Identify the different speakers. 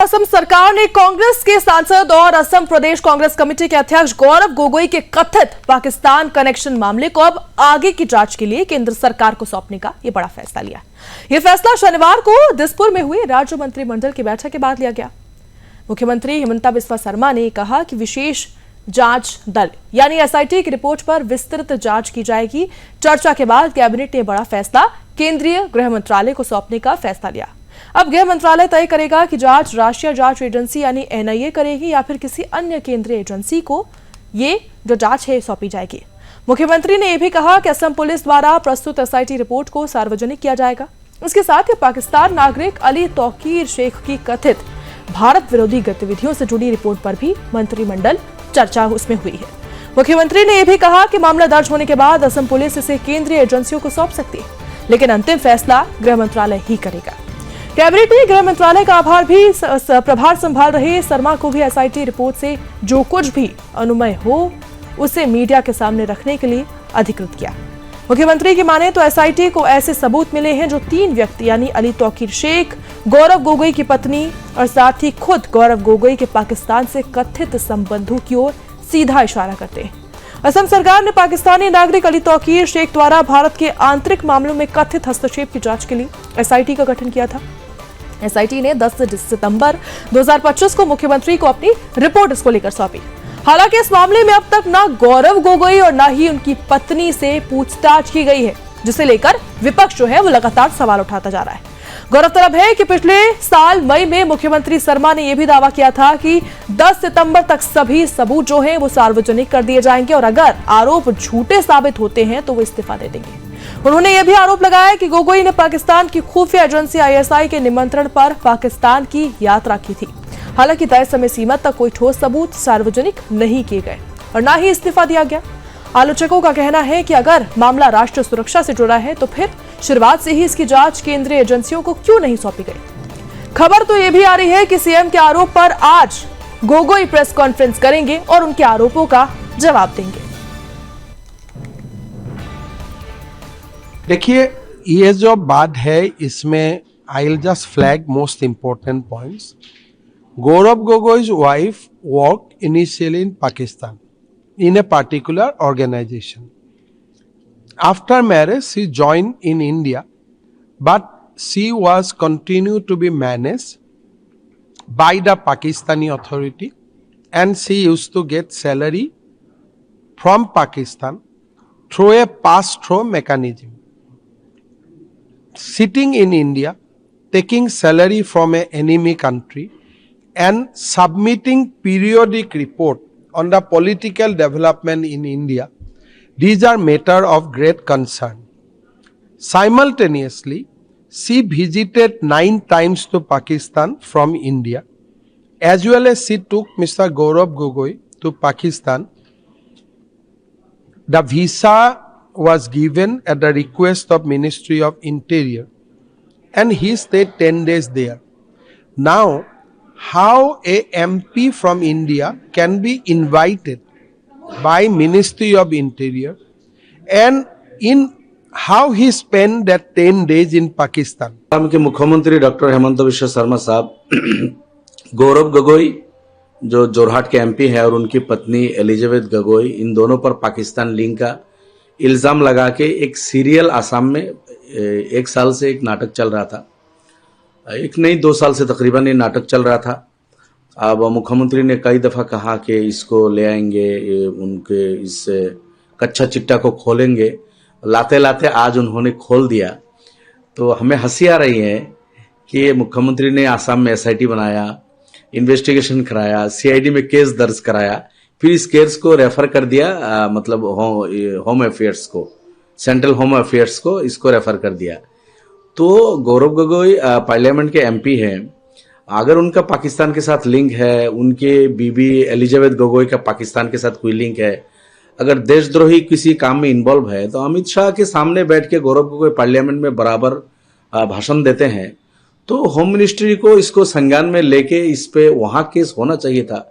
Speaker 1: असम सरकार ने कांग्रेस के सांसद और असम प्रदेश कांग्रेस कमेटी के अध्यक्ष गौरव गोगोई के कथित पाकिस्तान कनेक्शन मामले को अब आगे की जांच के लिए केंद्र सरकार को सौंपने का यह बड़ा फैसला लिया। यह फैसला शनिवार को दिसपुर में हुई राज्य मंत्रिमंडल की बैठक के बाद लिया गया। मुख्यमंत्री हिमंता बिस्वा शर्मा ने कहा कि विशेष जांच दल यानी एसआईटी की रिपोर्ट पर विस्तृत जांच की जाएगी। चर्चा के बाद कैबिनेट ने बड़ा फैसला केंद्रीय गृह मंत्रालय को सौंपने का फैसला लिया। अब गृह मंत्रालय तय करेगा कि जांच राष्ट्रीय जांच एजेंसी यानी एनआईए करेगी या फिर किसी अन्य केंद्रीय एजेंसी को ये जो जांच है सौंपी जाएगी। मुख्यमंत्री ने यह भी कहा कि असम पुलिस द्वारा प्रस्तुत एसआईटी रिपोर्ट को सार्वजनिक किया जाएगा। इसके साथ ही पाकिस्तान नागरिक अली तौकीर शेख की कथित भारत विरोधी गतिविधियों से जुड़ी रिपोर्ट पर भी मंत्रिमंडल चर्चा उसमें हुई है। मुख्यमंत्री ने यह भी कहा कि मामला दर्ज होने के बाद असम पुलिस इसे केंद्रीय एजेंसियों को सौंप सकती है, लेकिन अंतिम फैसला गृह मंत्रालय ही करेगा। कैबिनेट ने गृह मंत्रालय का प्रभार संभाल रहे शर्मा को भी एसआईटी रिपोर्ट से जो कुछ भी अनुमेय हो उसे मीडिया के सामने रखने के लिए अधिकृत किया। मुख्यमंत्री की माने तो एसआईटी को ऐसे सबूत मिले हैं जो 3 व्यक्ति यानी अली तौकीर शेख, गौरव गोगोई की पत्नी और साथ ही खुद गौरव गोगोई के पाकिस्तान से कथित संबंधों की ओर सीधा इशारा करते हैं। असम सरकार ने पाकिस्तानी नागरिक अली तौकीर शेख द्वारा भारत के आंतरिक मामलों में कथित हस्तक्षेप की जांच के लिए एसआईटी का गठन किया था। एसआईटी ने 10 सितंबर 2025 को मुख्यमंत्री को अपनी रिपोर्ट इसको लेकर सौंपी। हालांकि इस मामले में अब तक ना गौरव गोगोई और ना ही उनकी पत्नी से पूछताछ की गई है, जिसे लेकर विपक्ष जो है वो लगातार सवाल उठाता जा रहा है। गौरतलब है कि पिछले साल मई में मुख्यमंत्री शर्मा ने यह भी दावा किया था कि 10 सितंबर तक सभी सबूत जो है वो सार्वजनिक कर दिए जाएंगे और अगर आरोप झूठे साबित होते हैं तो वो इस्तीफा दे देंगे। उन्होंने यह भी आरोप लगाया कि गोगोई ने पाकिस्तान की खुफिया एजेंसी आईएसआई के निमंत्रण पर पाकिस्तान की यात्रा की थी। हालांकि तय समय सीमा तक कोई ठोस सबूत सार्वजनिक नहीं किए गए और न ही इस्तीफा दिया गया। आलोचकों का कहना है कि अगर मामला राष्ट्रीय सुरक्षा से जुड़ा है तो फिर शुरुआत से ही इसकी जांच केंद्रीय एजेंसियों को क्यों नहीं सौंपी गई। खबर तो यह भी आ रही है कि सीएम के आरोप पर आज गोगोई प्रेस कॉन्फ्रेंस करेंगे और उनके आरोपों का जवाब देंगे।
Speaker 2: देखिए, ये जो बात है इसमें I will just flag most important points. Gaurav Gogoi's wife worked initially in Pakistan in a particular organization. After marriage, she joined in India, but she was continued to be managed by the Pakistani authority, and she used to get salary from Pakistan through a pass-through mechanism. Sitting in India, taking salary from an enemy country, and submitting periodic report on the political development in India, these are matter of great concern. Simultaneously, she visited 9 times to Pakistan from India, as well as she took Mr. Gaurav Gogoi to Pakistan. The visa was given at the request of Ministry of Interior, and he stayed 10 days there. Now, how a MP from India can be invited by Ministry of Interior, and in how he spent that 10 days in Pakistan.
Speaker 3: Assam के मुख्यमंत्री doctor Himanta Biswa Sharma साहब गौरव गोगोई जो जोरहाट के MP है और उनकी पत्नी Elizabeth Gogoi, इन दोनों पर पाकिस्तान लिंक का इल्जाम लगा के एक सीरियल आसाम में 1 साल से एक नाटक चल रहा था। 1 नहीं 2 साल से तकरीबन ये नाटक चल रहा था। अब मुख्यमंत्री ने कई दफ़ा कहा कि इसको ले आएंगे, उनके इस कच्चा चिट्टा को खोलेंगे। लाते लाते आज उन्होंने खोल दिया। तो हमें हंसी आ रही है कि मुख्यमंत्री ने आसाम में एसआईटी बनाया, इन्वेस्टिगेशन कराया, सीआईडी में केस दर्ज कराया, फिर इस केस को रेफर कर दिया मतलब होम अफेयर्स को, सेंट्रल होम अफेयर्स को इसको रेफर कर दिया। तो गौरव गोगोई पार्लियामेंट के एमपी हैं, अगर उनका पाकिस्तान के साथ लिंक है, उनके बीबी एलिजाबेथ गोगोई का पाकिस्तान के साथ कोई लिंक है, अगर देशद्रोही किसी काम में इन्वॉल्व है, तो अमित शाह के सामने बैठ के गौरव गोगोई पार्लियामेंट में बराबर भाषण देते हैं। तो होम मिनिस्ट्री को इसको संज्ञान में लेके इस पे वहां केस होना चाहिए था।